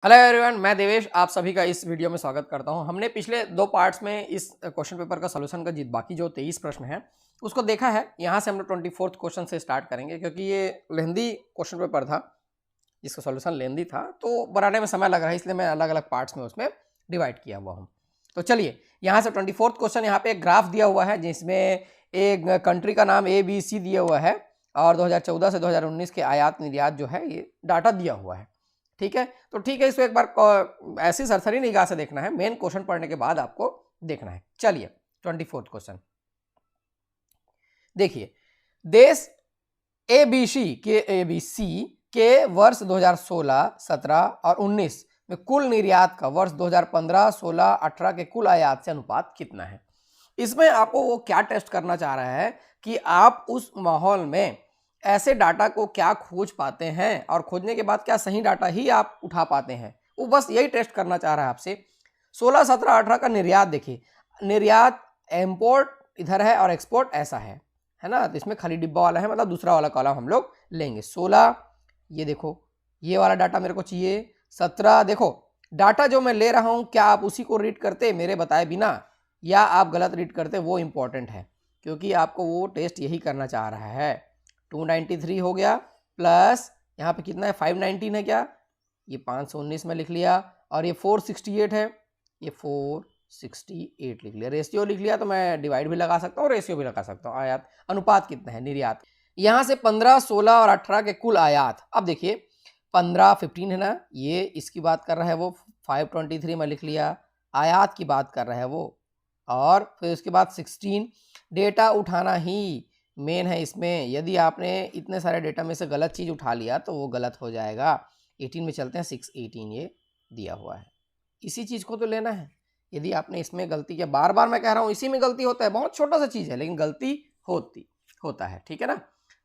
Hello everyone, मैं देवेश आप सभी का इस वीडियो में स्वागत करता हूं। हमने पिछले दो पार्ट्स में इस क्वेश्चन पेपर का सॉल्यूशन का बाकी जो 23 प्रश्न हैं उसको देखा है। यहां से हम लोग 24th क्वेश्चन से स्टार्ट करेंगे क्योंकि ये लेंदी क्वेश्चन पेपर था, जिसका सॉल्यूशन लेंदी था तो बनाने में समय लग रहा है, इसलिए मैं अलग अलग पार्ट्स में उसमें डिवाइड किया हुआ हूँ। तो चलिए यहाँ से 24th क्वेश्चन, यहाँ पे एक ग्राफ दिया हुआ है जिसमें एक कंट्री का नाम ABC दिया हुआ है और 2014 से 2019 के आयात निर्यात जो है ये डाटा दिया हुआ है। ठीक है, तो ठीक है, इसको एक बार ऐसी सरसरी निगाह से देखना है, मेन क्वेश्चन पढ़ने के बाद आपको देखना है। चलिए 24th क्वेश्चन देखिए। देश ABC के वर्ष 2016, 17 और 19 में कुल निर्यात का वर्ष 2015, 16, 18 के कुल आयात से अनुपात कितना है। इसमें आपको वो क्या टेस्ट करना चाह रहा है कि आप उस माहौल में ऐसे डाटा को क्या खोज पाते हैं और खोजने के बाद क्या सही डाटा ही आप उठा पाते हैं, वो बस यही टेस्ट करना चाह रहा है आपसे। 16, 17, 18 का निर्यात देखिए, निर्यात इंपोर्ट इधर है और एक्सपोर्ट ऐसा है ना, तो इसमें खाली डिब्बा वाला है, मतलब दूसरा वाला कॉलम हम लोग लेंगे। 16 ये देखो, ये वाला डाटा मेरे को चाहिए। 17 देखो, डाटा जो मैं ले रहा हूं क्या आप उसी को रीड करते मेरे बताए बिना, या आप गलत रीड करते, वो इंपॉर्टेंट है क्योंकि आपको वो टेस्ट यही करना चाह रहा है। 293 हो गया प्लस यहाँ पे कितना है, 519 है क्या, ये 519 में लिख लिया, और ये 468 है, ये 468 लिख लिया। रेशियो लिख लिया तो मैं डिवाइड भी लगा सकता हूँ, रेशियो भी लगा सकता हूँ। आयात अनुपात कितना है, निर्यात। यहाँ से 15, 16 और 18 के कुल आयात। अब देखिए 15 15 है ना, ये इसकी बात कर रहा है वो, 523 में लिख लिया। आयात की बात कर रहा है वो, और फिर उसके बाद 16 डेटा उठाना ही मेन है इसमें। यदि आपने इतने सारे डेटा में से गलत चीज़ उठा लिया तो वो गलत हो जाएगा। 18 में चलते हैं, 618 ये दिया हुआ है, इसी चीज़ को तो लेना है। यदि आपने इसमें गलती किया, बार बार मैं कह रहा हूँ इसी में गलती होता है, बहुत छोटा सा चीज़ है लेकिन गलती होता है, ठीक है ना।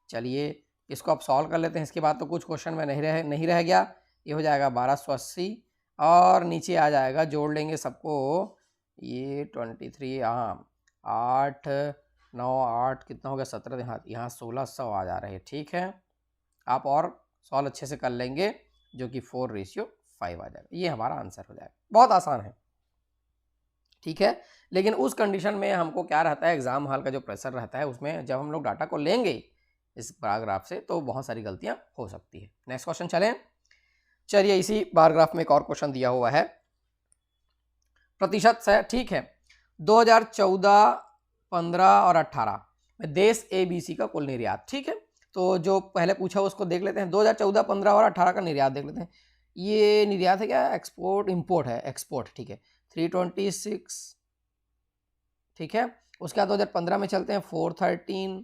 चलिए इसको आप सॉल्व कर लेते हैं, इसके बाद तो कुछ क्वेश्चन में नहीं रह गया। ये हो जाएगा 1280 और नीचे आ जाएगा, जोड़ लेंगे सबको, ये 23, हाँ 8 9 8 कितना हो गया, 17, यहाँ 1600 आ जा रहे हैं। ठीक है, आप और सॉल्व अच्छे से कर लेंगे जो कि 4:5 आ जाएगा, ये हमारा आंसर हो जाएगा। बहुत आसान है, ठीक है। लेकिन उस कंडीशन में हमको क्या रहता है, एग्जाम हॉल का जो प्रेशर रहता है उसमें जब हम लोग डाटा को लेंगे इस पैराग्राफ से तो बहुत सारी गलतियां हो सकती है। नेक्स्ट क्वेश्चन चलें। चलिए इसी पैराग्राफ में एक और क्वेश्चन दिया हुआ है, प्रतिशत से, ठीक है। 2014, 15 और 18 में देश ABC का कुल निर्यात, ठीक है। तो जो पहले पूछा उसको देख लेते हैं, 2014, 15 और 18 का निर्यात देख लेते हैं। ये निर्यात है क्या, एक्सपोर्ट, इंपोर्ट है, एक्सपोर्ट, ठीक है। 326, ठीक है। उसके बाद 2015 में चलते हैं, 413,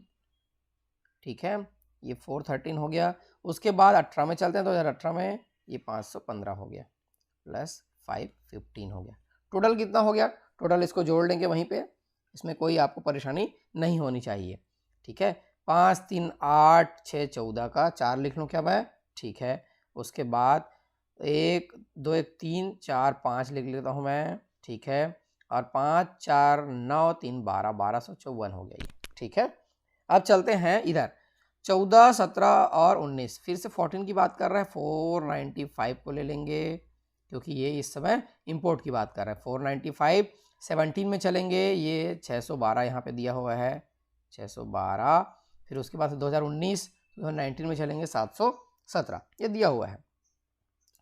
ठीक है, ये 413 हो गया। उसके बाद 18 में चलते हैं, 2018 में ये 515 हो गया प्लस 515 हो गया। टोटल कितना हो गया, टोटल इसको जोड़ लेंगे वहीं पे, इसमें कोई आपको परेशानी नहीं होनी चाहिए, ठीक है। 5 3 8 6 14 का 4 लिख लूँ क्या मैं, ठीक है। उसके बाद 1 2 1 3 4 5 लिख लेता हूँ मैं, ठीक है। और 5 4 9 3 12, 1254 हो गया ये, ठीक है। अब चलते हैं इधर, 14, 17 और 19, फिर से 14 की बात कर रहा है, 495 को ले लेंगे क्योंकि ये इस समय इंपोर्ट की बात कर रहा है। 495, 17 में चलेंगे, ये 612 यहाँ पे दिया हुआ है, 612। फिर उसके बाद 2019, 2019 में चलेंगे, 717 ये दिया हुआ है,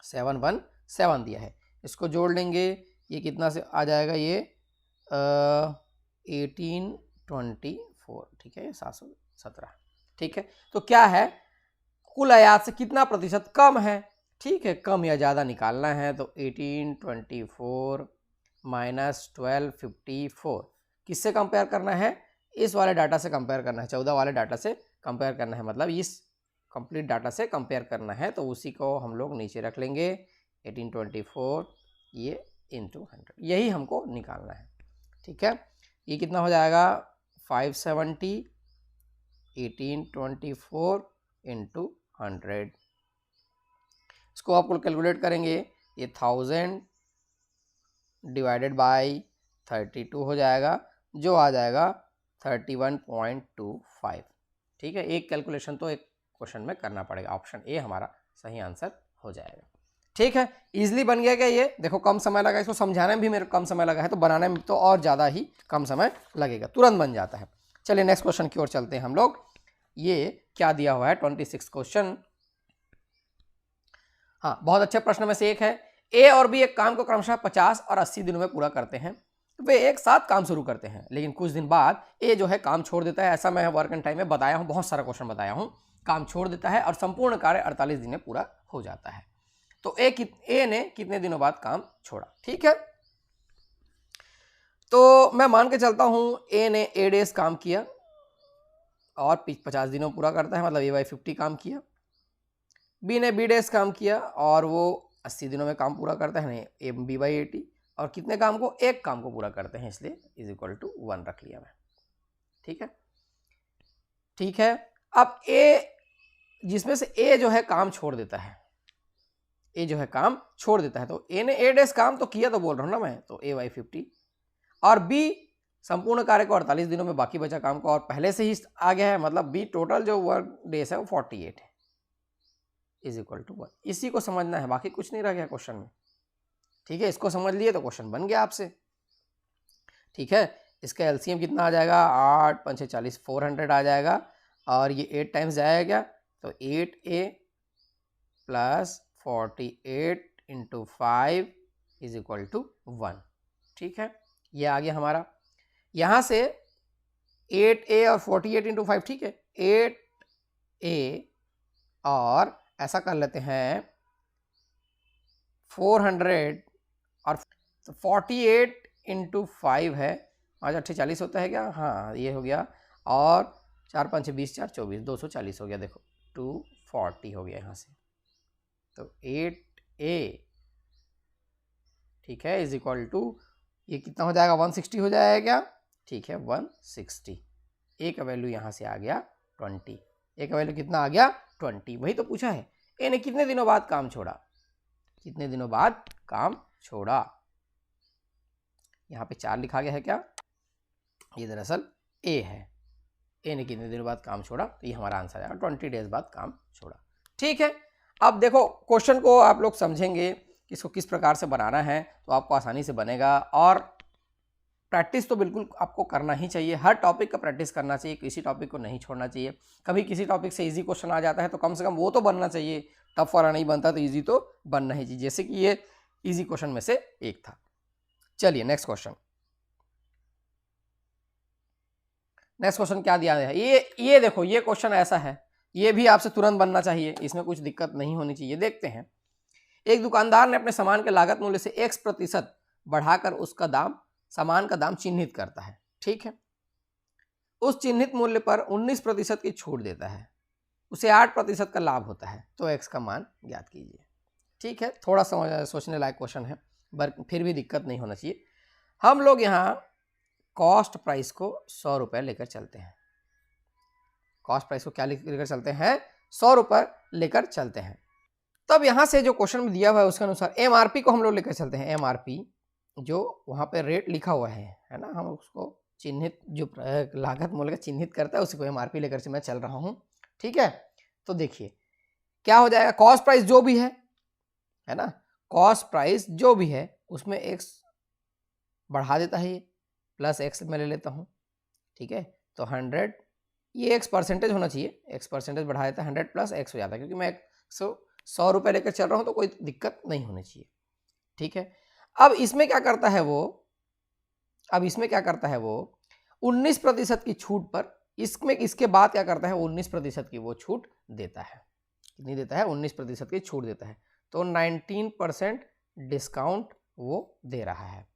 717 दिया है। इसको जोड़ लेंगे, ये कितना से आ जाएगा, ये 1824, ठीक है, 717, ठीक है। तो क्या है, कुल आयात से कितना प्रतिशत कम है, ठीक है। कम या ज़्यादा निकालना है तो 1824 माइनस 1254 किससे कंपेयर करना है, इस वाले डाटा से कंपेयर करना है, 14 वाले डाटा से कंपेयर करना है, मतलब इस कंप्लीट डाटा से कंपेयर करना है, तो उसी को हम लोग नीचे रख लेंगे। 1824 ये इंटू 100, यही हमको निकालना है, ठीक है। ये कितना हो जाएगा, 570, 1824 इंटू 100, इसको आपको कैलकुलेट करेंगे, ये 1000 डिवाइडेड बाई 32 हो जाएगा, जो आ जाएगा 31.25, ठीक है। एक कैलकुलेशन तो एक क्वेश्चन में करना पड़ेगा, ऑप्शन ए हमारा सही आंसर हो जाएगा, ठीक है, इजिली बन गया क्या ये? देखो कम समय लगा, इसको समझाने में भी मेरे को कम समय लगा है, तो बनाने में तो और ज़्यादा ही कम समय लगेगा, तुरंत बन जाता है। चलिए नेक्स्ट क्वेश्चन की ओर चलते हैं हम लोग। ये क्या दिया हुआ है 26 क्वेश्चन। हाँ, बहुत अच्छे प्रश्न में से एक है। ए और बी एक काम को क्रमशः 50 और 80 दिनों में पूरा करते हैं। वे एक साथ काम शुरू करते हैं, लेकिन कुछ दिन बाद ए जो है काम छोड़ देता है। ऐसा मैं वर्क एंड टाइम में बताया हूँ, बहुत सारा क्वेश्चन बताया हूँ। काम छोड़ देता है और संपूर्ण कार्य 48 दिन में पूरा हो जाता है। तो ए ने कितने दिनों बाद काम छोड़ा? ठीक है, तो मैं मान के चलता हूं ए ने ए डेज काम किया और 50 दिनों पूरा करता है, मतलब A/50 काम किया। बी ने बी डेज काम किया और वो 80 दिनों में काम पूरा करता है, नहीं B/80। और कितने काम को? एक काम को पूरा करते हैं, इसलिए = 1 रख लिया मैं। ठीक है, ठीक है। अब ए, जिसमें से ए जो है काम छोड़ देता है, ए जो है काम छोड़ देता है, तो ए ने ए डेज काम तो किया, तो बोल रहा हूं ना मैं, तो A/50। और बी संपूर्ण कार्य को 48 दिनों में, बाकी बचा काम को और पहले से ही आ गया है, मतलब बी टोटल जो वर्क डेज है वो 48 है, = 1। इसी को समझना है, बाकी कुछ नहीं रह गया क्वेश्चन में। ठीक है, इसको समझ लिए तो क्वेश्चन बन गया आपसे। ठीक है, इसका एलसीएम कितना आ जाएगा? 8 5 40, 400 आ जाएगा। और ये 8 टाइम्स जाएगा, तो 8A + 48 × 5 = 1। ठीक है, ये आ गया हमारा। यहां से 8A और 48 × 5, ठीक है, 8A और ऐसा कर लेते हैं 400 और 48 × 5 है, 5 8 40 होता है क्या? हाँ, ये हो गया। और 4 5 20 4 24, 240 हो गया। देखो 240 हो गया यहाँ से, तो 8A, ठीक है, = ये कितना हो जाएगा? 160 हो जाएगा क्या? ठीक है, 160। ए का वैल्यू यहाँ से आ गया 20। ए का वैल्यू कितना आ गया? 20। वही तो पूछा है, ए ने कितने दिनों बाद काम छोड़ा? कितने दिनों बाद काम छोड़ा? यहाँ पे 4 लिखा गया है क्या? ये दरअसल ए है। ए ने कितने दिनों बाद काम छोड़ा? तो ये हमारा आंसर आएगा 20 डेज बाद काम छोड़ा। ठीक है, अब देखो क्वेश्चन को आप लोग समझेंगे कि इसको किस प्रकार से बनाना है, तो आपको आसानी से बनेगा। और प्रैक्टिस तो बिल्कुल आपको करना ही चाहिए, हर टॉपिक का प्रैक्टिस करना चाहिए, किसी टॉपिक को नहीं छोड़ना चाहिए। कभी किसी टॉपिक से इजी क्वेश्चन आ जाता है तो कम से कम वो तो बनना चाहिए, टफ वाला नहीं बनता तो इजी तो बनना ही चाहिए, जैसे कि ये इजी क्वेश्चन में से एक था। चलिए नेक्स्ट क्वेश्चन। नेक्स्ट क्वेश्चन क्या दिया है? ये देखो, ये क्वेश्चन ऐसा है, ये भी आपसे तुरंत बनना चाहिए, इसमें कुछ दिक्कत नहीं होनी चाहिए। देखते हैं, एक दुकानदार ने अपने सामान के लागत मूल्य से X% बढ़ाकर उसका दाम, सामान का दाम चिन्हित करता है। ठीक है, उस चिन्हित मूल्य पर 19% की छूट देता है, उसे 8% का लाभ होता है, तो X का मान ज्ञात कीजिए। ठीक है, थोड़ा सोचने लायक क्वेश्चन है, पर फिर भी दिक्कत नहीं होना चाहिए। हम लोग यहाँ कॉस्ट प्राइस को 100 रुपये लेकर चलते हैं। कॉस्ट प्राइस को क्या लेकर चलते हैं? 100 रुपये लेकर चलते हैं। तब यहाँ से जो क्वेश्चन में दिया हुआ है उसके अनुसार MRP को हम लोग लेकर चलते हैं। MRP जो वहाँ पे रेट लिखा हुआ है ना, हम उसको चिन्हित, जो लागत मूल्य का चिन्हित करता है उसी को MRP लेकर से मैं चल रहा हूँ। ठीक है, तो देखिए क्या हो जाएगा, कॉस्ट प्राइस जो भी है ना, कॉस्ट प्राइस जो भी है उसमें X बढ़ा देता है, ये प्लस X मैं ले लेता हूँ। ठीक है, तो 100, ये X परसेंटेज होना चाहिए, X परसेंटेज बढ़ा देता है, 100 + X हो जाता है, क्योंकि मैं 100 रुपये लेकर चल रहा हूँ तो कोई दिक्कत नहीं होनी चाहिए। ठीक है, अब इसमें क्या करता है वो, 19% की छूट पर, इसमें इसके बाद क्या करता है, 19% की वो छूट देता है। कितनी देता है? 19% की छूट देता है, तो 19% डिस्काउंट वो दे रहा है।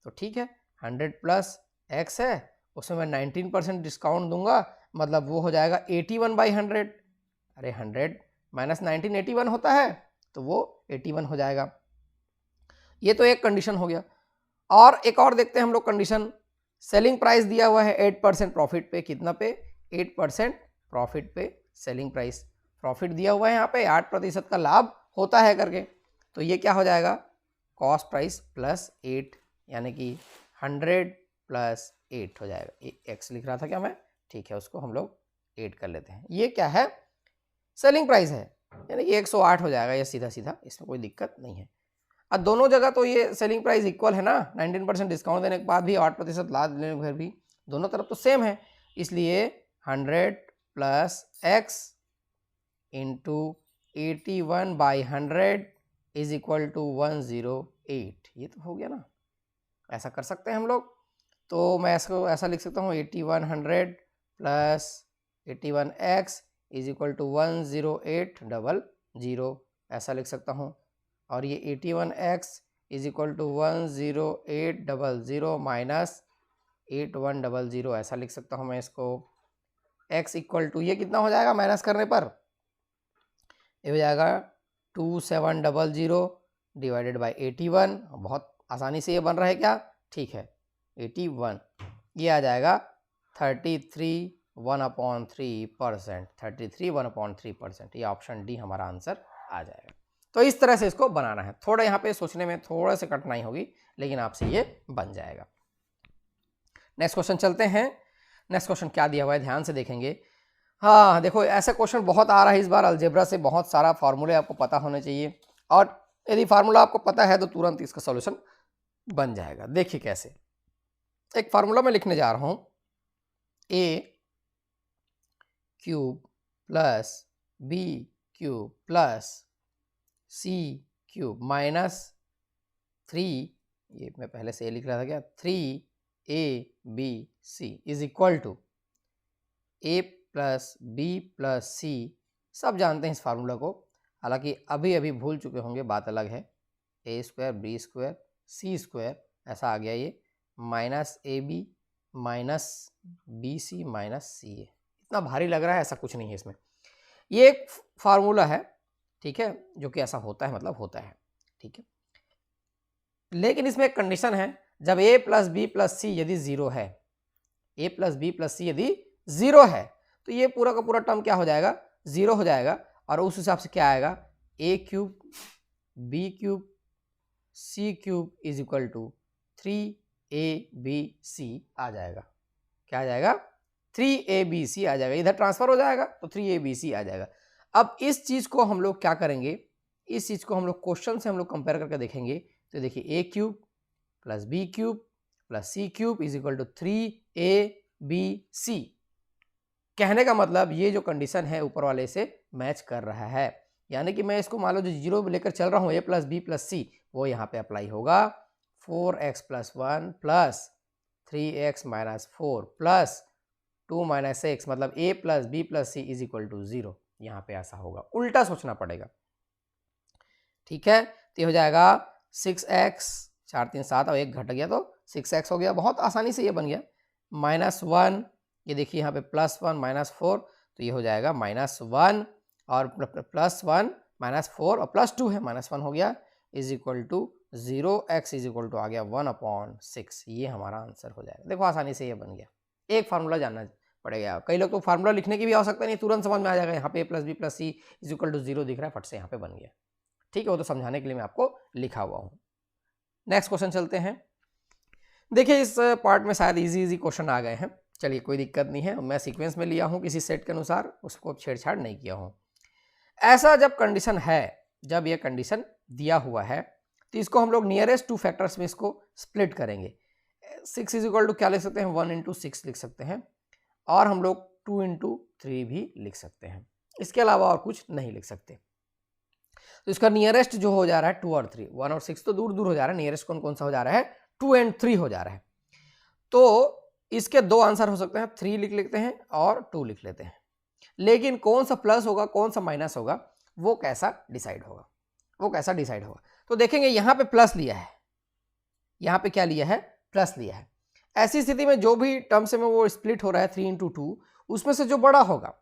तो ठीक है, 100 + X है, उसमें मैं 19% डिस्काउंट दूंगा, मतलब वो हो जाएगा 81/100। अरे 100 - 19 81 होता है, तो वो 81 हो जाएगा। ये तो एक कंडीशन हो गया। और एक और देखते हैं हम लोग कंडीशन। सेलिंग प्राइस दिया हुआ है 8% प्रॉफिट पे, कितना पे? 8% प्रॉफिट पे सेलिंग प्राइस, प्रॉफिट दिया हुआ है यहाँ पे, 8% का लाभ होता है करके, तो ये क्या हो जाएगा? कॉस्ट प्राइस + 8, यानी कि 100 + 8 हो जाएगा। X लिख रहा था क्या मैं? ठीक है, उसको हम लोग 8 कर लेते हैं। ये क्या है? सेलिंग प्राइस है, यानी कि 108 हो जाएगा ये सीधा सीधा, इसमें कोई दिक्कत नहीं है। अब दोनों जगह तो ये सेलिंग प्राइस इक्वल है ना, 19% डिस्काउंट देने के बाद भी 8% लाभ देने के फिर भी दोनों तरफ तो सेम है, इसलिए 100 plus x into 81/100 is equal to 108। ये तो हो गया ना, ऐसा कर सकते हैं हम लोग। तो मैं इसको ऐसा लिख सकता हूँ 8100 plus 81x is equal to 10800, ऐसा लिख सकता हूँ। और ये 81x is equal to 10800 minus 8100, ऐसा लिख सकता हूँ मैं इसको। x इक्वल टू ये कितना हो जाएगा माइनस करने पर, ये हो जाएगा 2700 डिवाइडेड बाई 81। बहुत आसानी से ये बन रहा है क्या, ठीक है 81, ये आ जाएगा 33 1/3%, 33 1/3%, ये ऑप्शन डी हमारा आंसर आ जाएगा। तो इस तरह से इसको बनाना है, थोड़ा यहाँ पे सोचने में थोड़ा सा कठिनाई होगी, लेकिन आपसे ये बन जाएगा। नेक्स्ट क्वेश्चन चलते हैं। नेक्स्ट क्वेश्चन क्या दिया हुआ है ध्यान से देखेंगे। हाँ देखो, ऐसा क्वेश्चन बहुत आ रहा है इस बार अलजेब्रा से, बहुत सारा फार्मूले आपको पता होने चाहिए, और यदि फार्मूला आपको पता है तो तुरंत इसका सॉल्यूशन बन जाएगा। देखिए कैसे, एक फार्मूला मैं लिखने जा रहा हूं, a cube plus B cube plus C cube minus 3, ये मैं पहले से लिख रहा था क्या, 3abc is equal to a plus B plus c. सब जानते हैं इस फार्मूला को, हालांकि अभी अभी भूल चुके होंगे, बात अलग है। a square b square c square ऐसा आ गया, ये minus a b minus b c minus c a. इतना भारी लग रहा है, ऐसा कुछ नहीं है इसमें, ये एक फार्मूला है, ठीक है, जो कि ऐसा होता है, मतलब होता है, ठीक है। लेकिन इसमें एक कंडीशन है, जब a प्लस बी प्लस सी यदि जीरो है, a प्लस बी प्लस सी यदि जीरो है, तो ये पूरा का पूरा टर्म क्या हो जाएगा, जीरो हो जाएगा। और उस हिसाब से क्या आएगा, a cube B cube C cube is equal to 3abc आ जाएगा। क्या आ जाएगा, 3abc आ जाएगा, इधर ट्रांसफर हो जाएगा तो 3abc आ जाएगा। अब इस चीज को हम लोग क्या करेंगे, इस चीज को हम लोग क्वेश्चन से हम लोग कंपेयर करके देखेंगे। तो देखिए a cube plus B cube plus C cube is equal to 3abc। कहने का मतलब ये जो कंडीशन है ऊपर वाले से मैच कर रहा है, यानी कि मैं इसको मान लो जो जीरो लेकर चल रहा हूँ a plus B plus C, वो यहाँ पे अप्लाई होगा। 4x plus 1 plus 3x minus 4 plus 2 minus x, मतलब a plus B plus C is equal to 0। यहाँ पे ऐसा होगा, उल्टा सोचना पड़ेगा, ठीक है। तो हो जाएगा 6x, 4 3 7 और एक घट गया तो 6x हो गया, बहुत आसानी से ये बन गया। माइनस 1, ये देखिए यहाँ पे प्लस 1 माइनस 4, तो ये हो जाएगा माइनस 1 और प्लस 1 माइनस 4 और प्लस 2 है, माइनस 1 हो गया, is equal to 0x is equal to आ गया 1/6। ये हमारा आंसर हो जाएगा। देखो आसानी से ये बन गया, एक फार्मूला जानना पड़ेगा। कई लोग तो फार्मूला लिखने की भी आवश्यकता नहीं, तुरंत समझ में आ जाएगा, यहाँ पे a plus B plus C is equal to 0 दिख रहा है, फट से यहाँ पे बन गया, ठीक है। वो तो समझाने के लिए मैं आपको लिखा हुआ हूँ। नेक्स्ट क्वेश्चन चलते हैं। देखिए इस पार्ट में शायद इजी क्वेश्चन आ गए हैं, चलिए कोई दिक्कत नहीं है, मैं सीक्वेंस में लिया हूँ किसी सेट के अनुसार, उसको छेड़छाड़ नहीं किया हूँ। ऐसा जब कंडीशन है, जब ये कंडीशन दिया हुआ है, तो इसको हम लोग नियरेस्ट 2 फैक्टर्स में इसको स्प्लिट करेंगे। 6 इज इक्वल टू क्या लिख सकते हैं, 1 इंटू 6 लिख सकते हैं, और हम लोग 2 इंटू 3 भी लिख सकते हैं, इसके अलावा और कुछ नहीं लिख सकते। तो इसका नियरेस्ट जो हो जा रहा है 2 और 3, 1 और 6 तो दूर दूर हो जा रहा है, नियरेस्ट कौन कौन सा हो जा रहा है, 2 एंड 3 हो जा रहा है। तो इसके दो आंसर हो सकते हैं, 3 लिख लेते हैं और 2 लिख लेते हैं, लेकिन कौन सा प्लस होगा कौन सा माइनस होगा वो कैसा डिसाइड होगा, वो कैसा डिसाइड होगा। तो देखेंगे यहाँ पे प्लस लिया है, यहाँ पे क्या लिया है, प्लस लिया है। ऐसी स्थिति में जो भी टर्म से में वो स्प्लिट हो रहा है 3 इंटू 2, उसमें से जो बड़ा होगा,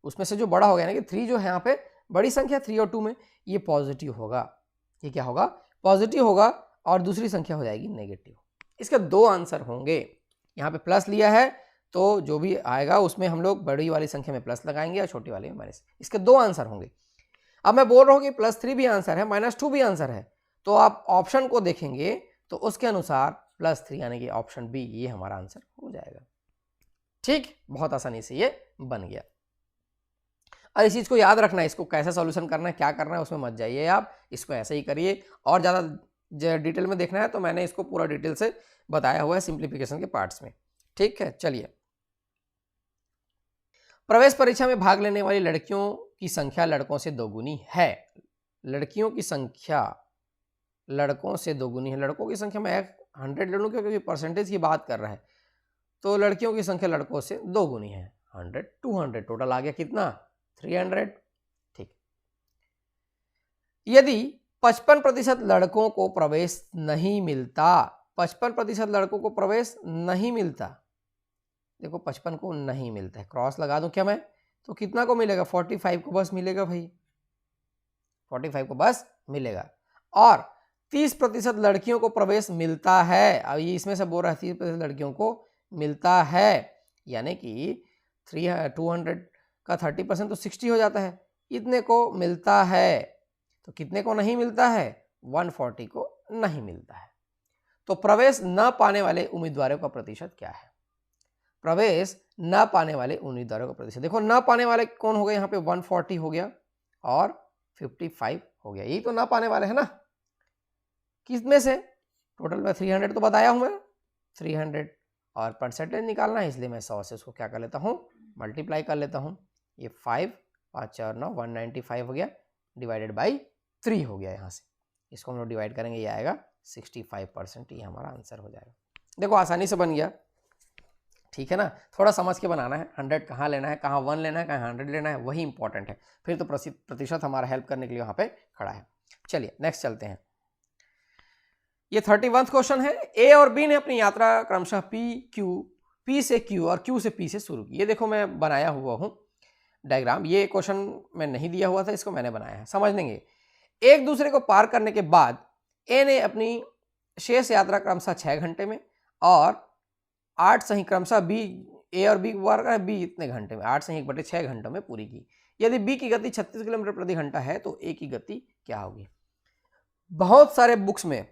उसमें से जो बड़ा होगा, यानी कि 3 जो है यहाँ पे बड़ी संख्या 3 और 2 में, ये पॉजिटिव होगा, ये क्या होगा, पॉजिटिव होगा, और दूसरी संख्या हो जाएगी नेगेटिव। इसके दो आंसर होंगे, यहाँ पे प्लस लिया है तो जो भी आएगा उसमें हम लोग बड़ी वाली संख्या में प्लस लगाएंगे और छोटी वाली में माइनस, इसके दो आंसर होंगे। अब मैं बोल रहा हूँ कि +3 भी आंसर है, -2 भी आंसर है, तो आप ऑप्शन को देखेंगे तो उसके अनुसार +3 यानी कि ऑप्शन बी ये हमारा आंसर हो जाएगा। ठीक, बहुत आसानी से ये बन गया। और इस चीज़ को याद रखना है, इसको कैसे सॉल्यूशन करना है, क्या करना है, उसमें मत जाइए आप, इसको ऐसे ही करिए। और ज़्यादा डिटेल में देखना है तो मैंने इसको पूरा डिटेल से बताया हुआ है सिंप्लीफिकेशन के पार्ट्स में। ठीक है, चलिए। प्रवेश परीक्षा में भाग लेने वाली लड़कियों की संख्या लड़कों से दोगुनी है। लड़कियों की संख्या लड़कों से दोगुनी है। लड़कों की संख्या में 100 ले लूँ क्योंकि परसेंटेज की बात कर रहा है, तो लड़कियों की संख्या लड़कों से दोगुनी है। 100 200 टोटल आ गया कितना, 300। ठीक। यदि 55% लड़कों को प्रवेश नहीं मिलता, 55% लड़कों को प्रवेश नहीं मिलता, देखो 55 को नहीं मिलता है, क्रॉस लगा दूं क्या मैं, तो कितना को मिलेगा, 45 को बस मिलेगा भाई, 45 को बस मिलेगा। और 30% लड़कियों को प्रवेश मिलता है, अब ये इसमें से बोल रहा है 30% लड़कियों को मिलता है, यानी कि 200 का 30% तो 60 हो जाता है, इतने को मिलता है। तो कितने को नहीं मिलता है, 140 को नहीं मिलता है। तो प्रवेश न पाने वाले उम्मीदवारों का प्रतिशत क्या है, प्रवेश न पाने वाले उम्मीदवारों का प्रतिशत, देखो न पाने वाले कौन हो गए, यहाँ पे 140 हो गया और 55 हो गया, यही तो ना पाने वाले है ना। किस में से, टोटल में 300 तो बताया हूं मैं, 300 और परसेंटेज निकालना है, इसलिए मैं 100 से उसको क्या कर लेता हूं, मल्टीप्लाई कर लेता हूं। ये 5 5 और 9 195 हो गया, डिवाइडेड बाई 3 हो गया। यहाँ से इसको हम लोग डिवाइड करेंगे, ये आएगा 65%, ये हमारा आंसर हो जाएगा। देखो आसानी से बन गया, ठीक है ना। थोड़ा समझ के बनाना है, 100 कहाँ लेना है, कहाँ 1 लेना है, कहाँ 100 लेना है, वही इंपॉर्टेंट है, फिर तो प्रतिशत हमारा हेल्प करने के लिए वहाँ पे खड़ा है। चलिए नेक्स्ट चलते हैं। ये 31वां क्वेश्चन है। ए और बी ने अपनी यात्रा क्रमशः पी से क्यू और क्यू से पी से शुरू की। ये देखो मैं बनाया हुआ हूँ डायग्राम, ये क्वेश्चन में नहीं दिया हुआ था, इसको मैंने बनाया है, समझ लेंगे। एक दूसरे को पार करने के बाद ए ने अपनी शेष यात्रा क्रमशः 6 घंटे में और 8 सही क्रमशः बी, ए और बी पार कर बी इतने घंटे में, 8 सही 1/6 घंटों में पूरी की। यदि बी की गति 36 किलोमीटर प्रति घंटा है तो ए की गति क्या होगी। बहुत सारे बुक्स में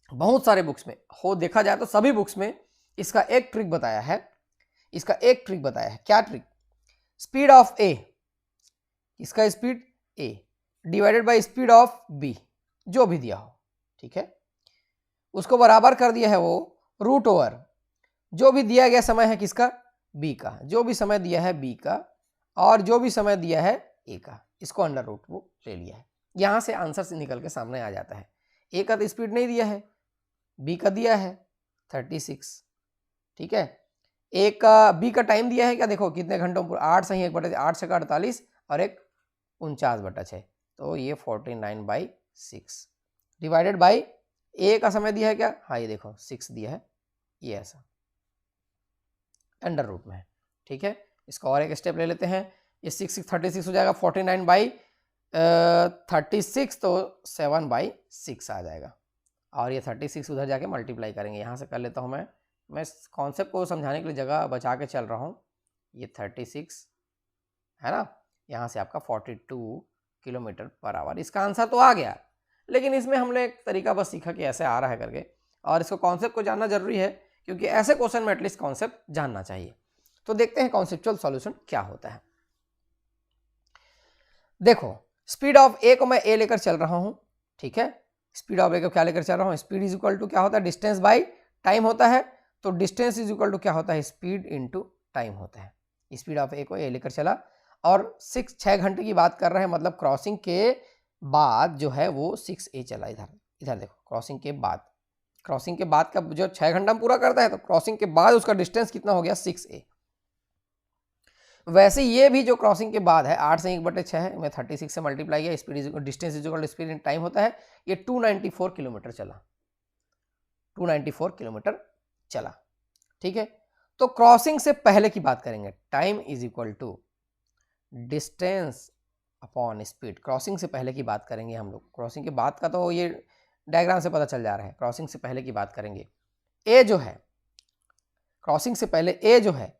हो, देखा जाए तो सभी बुक्स में इसका एक ट्रिक बताया है, क्या ट्रिक, स्पीड ऑफ ए, इसका speed A divided by speed of B, जो भी दिया हो, ठीक है, उसको बराबर कर दिया है वो रूट ओवर जो भी दिया गया समय है किसका, बी का, जो भी समय दिया है बी का और जो भी समय दिया है ए का, इसको अंडर रूट वो ले लिया है। यहां से आंसर से निकल के सामने आ जाता है। ए का तो स्पीड नहीं दिया है, बी का दिया है 36, ठीक है, ए का बी का टाइम दिया है क्या, देखो कितने घंटों, 8 सही 1/8 से 48 और एक 49/6, तो ये 49/6 डिवाइडेड बाई ए का समय दिया है क्या, हाँ ये देखो 6 दिया है, ये ऐसा अंडर रूट में है, ठीक है। इसका और एक स्टेप ले लेते हैं, ये 6 36 हो जाएगा, 49/36 तो 7/6 आ जाएगा और ये 36 उधर जाके मल्टीप्लाई करेंगे। यहाँ से कर लेता हूँ मैं कॉन्सेप्ट को समझाने के लिए जगह बचा के चल रहा हूँ। ये 36 है ना, यहाँ से आपका 42 किलोमीटर पर आवर, इसका आंसर तो आ गया, लेकिन इसमें हमने एक तरीका बस सीखा कि ऐसे आ रहा है करके, और इसको कॉन्सेप्ट को जानना जरूरी है क्योंकि ऐसे क्वेश्चन में एटलीस्ट कॉन्सेप्ट जानना चाहिए। तो देखते हैं कॉन्सेप्चुअल सॉल्यूशन क्या होता है। देखो स्पीड ऑफ ए को मैं ए लेकर चल रहा हूं, ठीक है, स्पीड ऑफ ए को क्या लेकर चल रहा हूं, स्पीड इज इक्वल टू क्या होता है, डिस्टेंस बाय टाइम होता है, तो डिस्टेंस इज इक्वल टू क्या होता है, स्पीड इनटू टाइम होता है। स्पीड ऑफ ए को ए लेकर चला और 6 घंटे की बात कर रहे हैं, मतलब क्रॉसिंग के बाद जो है वो 6A चला, इधर देखो, क्रॉसिंग के बाद का जो 6 घंटा पूरा करता है, तो क्रॉसिंग के बाद उसका डिस्टेंस कितना हो गया, 6A। वैसे ये भी जो क्रॉसिंग के बाद है 8 से 1/6 है, मैं 36 से मल्टीप्लाई किया, speed distance is equal to speed in time होता है, ये 294 किलोमीटर चला, 294 किलोमीटर चला, ठीक है। तो क्रॉसिंग से पहले की बात करेंगे, time is equal to distance upon speed, crossing से पहले की बात करेंगे हम लोग, क्रॉसिंग के बाद का तो ये डायग्राम से पता चल जा रहा है, क्रॉसिंग से पहले की बात करेंगे। ए जो है, क्रॉसिंग से पहले ए जो है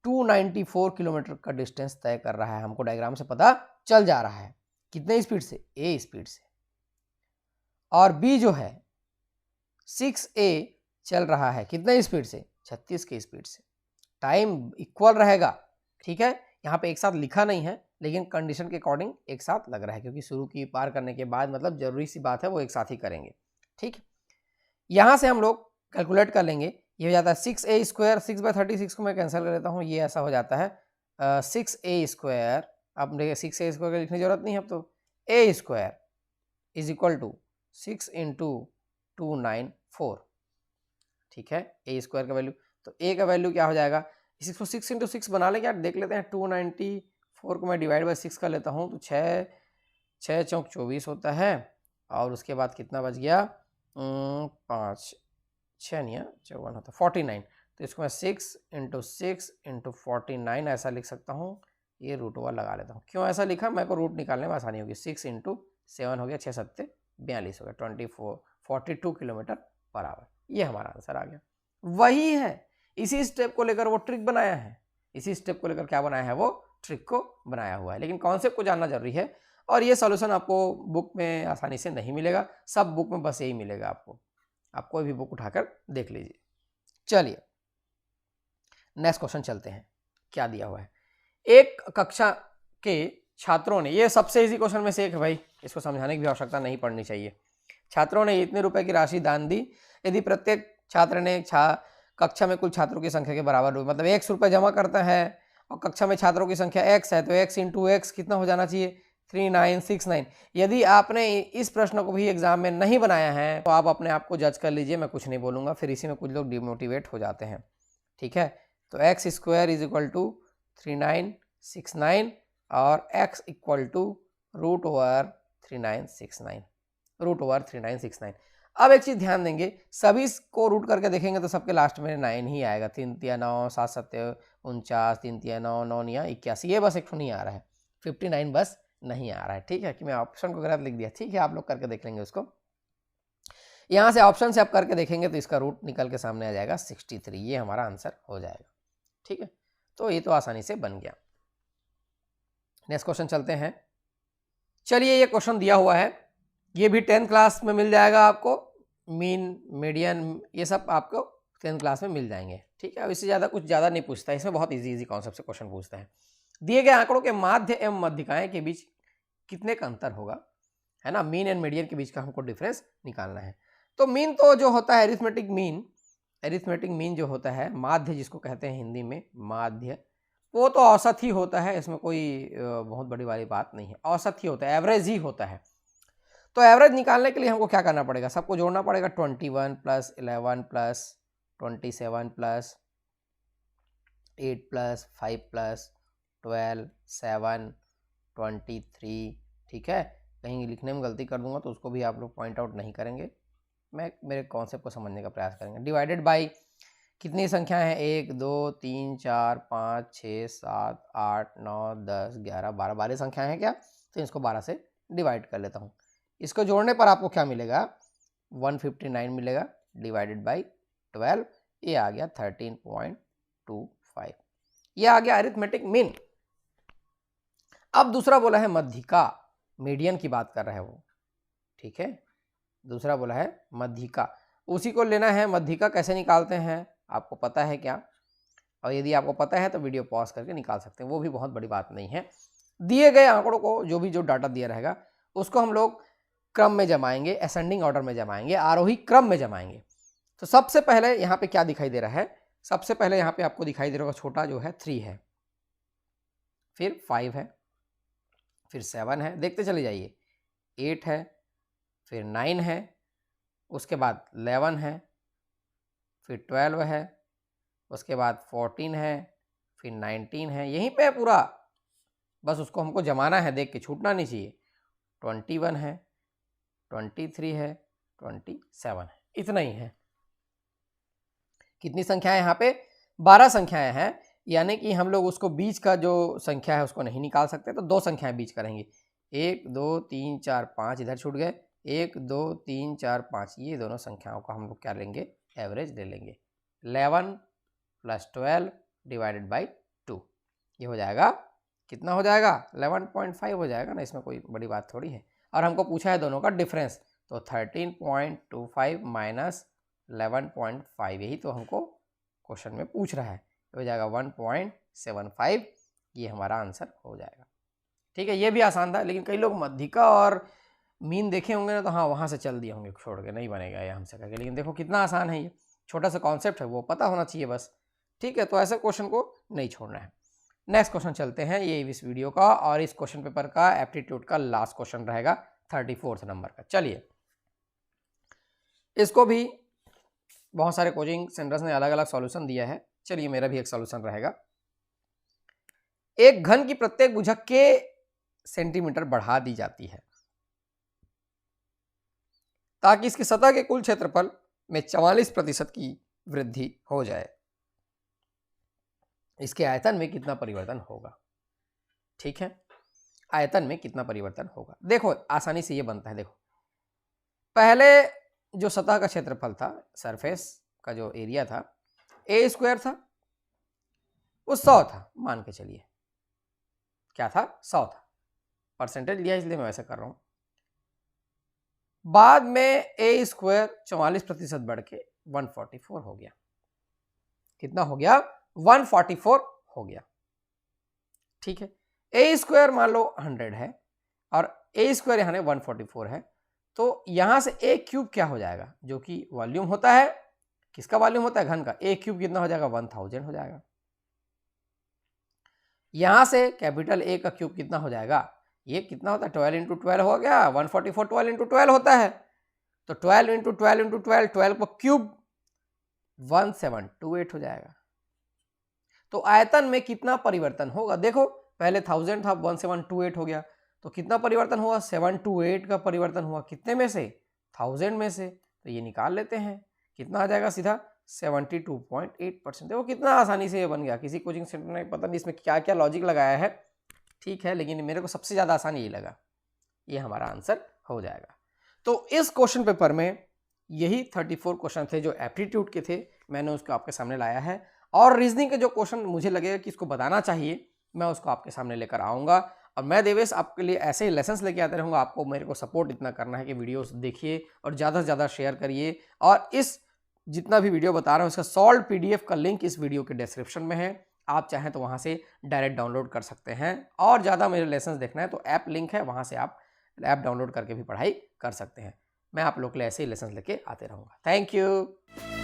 294 किलोमीटर का डिस्टेंस तय कर रहा है, हमको डायग्राम से पता चल जा रहा है, कितने स्पीड से, ए स्पीड से, और बी जो है 6A चल रहा है कितने स्पीड से, 36 के स्पीड से, टाइम इक्वल रहेगा, ठीक है। यहाँ पे एक साथ लिखा नहीं है, लेकिन कंडीशन के अकॉर्डिंग एक साथ लग रहा है, क्योंकि शुरू की पार करने के बाद मतलब जरूरी सी बात है वो एक साथ ही करेंगे। ठीक, यहाँ से हम लोग कैलकुलेट कर लेंगे, ये हो जाता है 6a², 6/36 को मैं कैंसिल कर देता हूँ, ये ऐसा हो जाता है 6a²। अब देखिए 6a² की लिखने की जरूरत नहीं है, अब तो a² is equal to 6 into 294। ठीक है, a² का वैल्यू, तो a का वैल्यू क्या हो जाएगा, इसको 6 इंटू 6 बना लेंगे यार, देख लेते हैं। 294 को मैं डिवाइड बाई 6 कर लेता हूँ, तो 6 चौक 24 होता है, और उसके बाद कितना बच गया, 5 6 नहीं है 54 होता 49। तो इसको मैं 6 इंटू 6 इंटू 49 ऐसा लिख सकता हूँ, ये रूट ओवर लगा लेता हूँ। क्यों ऐसा लिखा, मेरे को रूट निकालने में आसानी होगी। 6 इंटू 7 हो गया, 6 7 42 हो गया, 42 किलोमीटर पर आवर, ये हमारा आंसर आ गया। वही है, इसी स्टेप को लेकर वो ट्रिक बनाया है, इसी स्टेप को लेकर क्या बनाया है, वो ट्रिक को बनाया हुआ है। लेकिन कॉन्सेप्ट को जानना जरूरी है, और ये सॉल्यूशन आपको बुक में आसानी से नहीं मिलेगा, सब बुक में बस यही मिलेगा आपको, आप कोई भी बुक उठाकर देख लीजिए। चलिए नेक्स्ट क्वेश्चन चलते हैं, क्या दिया हुआ है। एक कक्षा के छात्रों ने, ये सबसे इजी क्वेश्चन में से एक है भाई, इसको समझाने की भी आवश्यकता नहीं पड़नी चाहिए। छात्रों ने इतने रुपए की राशि दान दी यदि प्रत्येक छात्र ने कक्षा में कुल छात्रों की संख्या के बराबर हुई, मतलब 100 रुपये जमा करता है और कक्षा में छात्रों की संख्या x है, तो x इंटू एक्स कितना हो जाना चाहिए, 3969। यदि आपने इस प्रश्न को भी एग्जाम में नहीं बनाया है तो आप अपने आप को जज कर लीजिए, मैं कुछ नहीं बोलूंगा, फिर इसी में कुछ लोग डिमोटिवेट हो जाते हैं। ठीक है, तो x² इज इक्वल टू 3969 और x equal to root over 3969। अब एक चीज ध्यान देंगे, सभी को रूट करके देखेंगे तो सबके लास्ट में 9 ही आएगा, 3 तिया 9, 7 7 49, 3 तिया 9, 9 निया 81, ये बस एक नहीं आ रहा है, 59 बस नहीं आ रहा है। ठीक है, कि मैं ऑप्शन को गलत लिख दिया, ठीक है, आप लोग करके देख लेंगे उसको। यहाँ से ऑप्शन से आप करके देखेंगे तो इसका रूट निकल के सामने आ जाएगा 63, ये हमारा आंसर हो जाएगा। ठीक है, तो ये तो आसानी से बन गया। नेक्स्ट क्वेश्चन चलते हैं। चलिए, ये क्वेश्चन दिया हुआ है, ये भी 10th क्लास में मिल जाएगा आपको, मीन मीडियन ये सब आपको 10th क्लास में मिल जाएंगे। ठीक है, अब इससे ज़्यादा कुछ ज़्यादा नहीं पूछता है, इसमें बहुत इजी कॉन्सेप्ट से क्वेश्चन पूछता है। दिए गए आंकड़ों के माध्य एवं मध्यिकाएं के बीच कितने का अंतर होगा, है ना, मीन एंड मीडियन के बीच का हमको डिफरेंस निकालना है। तो मीन तो जो होता है एरिथमेटिक मीन जो होता है, माध्य जिसको कहते हैं हिंदी में माध्य, वो तो औसत ही होता है, इसमें कोई बहुत बड़ी वाली बात नहीं है, औसत ही होता है, एवरेज ही होता है। तो एवरेज निकालने के लिए हमको क्या करना पड़ेगा, सबको जोड़ना पड़ेगा, 21 plus 11 plus 27 plus 8 plus 5 plus 12 7 23। ठीक है, कहीं लिखने में गलती कर दूंगा तो उसको भी आप लोग पॉइंट आउट नहीं करेंगे, मैं मेरे कॉन्सेप्ट को समझने का प्रयास करेंगे। डिवाइडेड बाई कितनी संख्या है, 1 2 3 4 5 6 7 8 9 10 11 12 संख्याएं हैं क्या, तो इसको 12 से डिवाइड कर लेता हूँ। इसको जोड़ने पर आपको क्या मिलेगा, 159 मिलेगा, डिवाइडेड बाई 12, ये आ गया 13.25, ये आ गया अरिथमेटिक मीन। अब दूसरा बोला है मध्यिका, मीडियन की बात कर रहा है वो। ठीक है, दूसरा बोला है मध्यिका, उसी को लेना है। मध्यिका कैसे निकालते हैं आपको पता है क्या, और यदि आपको पता है तो वीडियो पॉज करके निकाल सकते हैं, वो भी बहुत बड़ी बात नहीं है। दिए गए आंकड़ों को जो डाटा दिया रहेगा उसको हम लोग क्रम में जमाएंगे, असेंडिंग ऑर्डर में जमाएंगे, आरोही क्रम में जमाएंगे। तो सबसे पहले यहाँ पे क्या दिखाई दे रहा है, सबसे पहले यहाँ पे आपको दिखाई दे रहा होगा छोटा जो है 3 है, फिर 5 है, फिर 7 है, देखते चले जाइए, 8 है, फिर 9 है, उसके बाद 11 है, फिर 12 है, उसके बाद 14 है, फिर 19 है, यहीं पे पूरा, बस उसको हमको जमाना है, देख के छूटना नहीं चाहिए। 21 है, 23 है, 27 है, इतना ही है। कितनी संख्याएं यहाँ पे, 12 संख्याएं हैं, यानी कि हम लोग उसको बीच का जो संख्या है उसको नहीं निकाल सकते, तो 2 संख्याएं बीच करेंगे, 1 2 3 4 5 इधर छूट गए, 1 2 3 4 5, ये दोनों संख्याओं का हम लोग क्या लेंगे, एवरेज ले लेंगे। 11 प्लस 12 डिवाइडेड बाई 2, ये हो जाएगा, कितना हो जाएगा, 11.5 हो जाएगा ना, इसमें कोई बड़ी बात थोड़ी है। और हमको पूछा है दोनों का डिफरेंस, तो 13.25 माइनस 11.5, यही तो हमको क्वेश्चन में पूछ रहा है, तो हो जाएगा 1.75, ये हमारा आंसर हो जाएगा। ठीक है, ये भी आसान था, लेकिन कई लोग मध्यिका और मीन देखे होंगे ना, तो हाँ वहाँ से चल दिए होंगे छोड़ के, नहीं बनेगा ये हमसे करके। लेकिन देखो कितना आसान है, ये छोटा सा कॉन्सेप्ट है, वो पता होना चाहिए बस। ठीक है, तो ऐसे क्वेश्चन को नहीं छोड़ना है। नेक्स्ट क्वेश्चन चलते हैं, ये इस वीडियो का और इस क्वेश्चन पेपर का एप्टीट्यूड का लास्ट क्वेश्चन रहेगा 34 नंबर का। चलिए, इसको भी बहुत सारे कोचिंग सेंटर्स ने अलग अलग सॉल्यूशन दिया है। चलिए, मेरा भी एक सॉल्यूशन रहेगा। एक घन की प्रत्येक भुजक के सेंटीमीटर बढ़ा दी जाती है ताकि इसकी सतह के कुल क्षेत्रफल में 44% की वृद्धि हो जाए। इसके आयतन में कितना परिवर्तन होगा? ठीक है, आयतन में कितना परिवर्तन होगा? देखो आसानी से ये बनता है। देखो, पहले जो सतह का क्षेत्रफल था, सरफेस का जो एरिया था, ए स्क्वायर था, वो 100 था, मान के चलिए। क्या था? 100 था। परसेंटेज लिया इसलिए मैं वैसे कर रहा हूं। बाद में ए स्क्वायर 44% बढ़ के 144 हो गया। कितना हो गया? 144 हो गया। ठीक है, ए स्क्वायर मान लो 100 है और ए स्क्वायर यहां 144 है, तो यहां से ए क्यूब क्या हो जाएगा, जो कि वॉल्यूम होता है, किसका वॉल्यूम होता है? घन का। ए क्यूब कितना हो जाएगा? 1000 हो जाएगा। यहां से कैपिटल ए का क्यूब कितना हो जाएगा? ये कितना होता है? 12 इंटू 12 हो गया, 144 12 इंटू 12 होता है, तो 12 इंटू 12 इंटू 12, 12 को क्यूब 1728 हो जाएगा। तो आयतन में कितना परिवर्तन होगा? देखो, पहले 1000 था, 1728 हो गया, तो कितना परिवर्तन हुआ? 728 का परिवर्तन हुआ। कितने में से? 1000 में से। तो ये निकाल लेते हैं, कितना आ जाएगा? सीधा 72.8%। देखो कितना आसानी से ये बन गया। किसी कोचिंग सेंटर ने पता नहीं इसमें क्या क्या लॉजिक लगाया है, ठीक है, लेकिन मेरे को सबसे ज़्यादा आसान यही लगा। ये हमारा आंसर हो जाएगा। तो इस क्वेश्चन पेपर में यही 34 क्वेश्चन थे जो एप्टीट्यूड के थे, मैंने उसको आपके सामने लाया है। और रीजनिंग के जो क्वेश्चन मुझे लगेगा कि इसको बताना चाहिए, मैं उसको आपके सामने लेकर आऊँगा। और मैं देवेश आपके लिए ऐसे ही लेसन्स लेके आते रहूँगा। आपको मेरे को सपोर्ट इतना करना है कि वीडियोस देखिए और ज़्यादा से ज़्यादा शेयर करिए। और इस जितना भी वीडियो बता रहा हूँ, इसका सॉल्व PDF का लिंक इस वीडियो के डिस्क्रिप्शन में है। आप चाहें तो वहाँ से डायरेक्ट डाउनलोड कर सकते हैं। और ज़्यादा मेरे लेसन्स देखना है तो ऐप लिंक है, वहाँ से आप ऐप डाउनलोड करके भी पढ़ाई कर सकते हैं। मैं आप लोग के लिए ऐसे ही लेसन्स लेके आते रहूँगा। Thank you.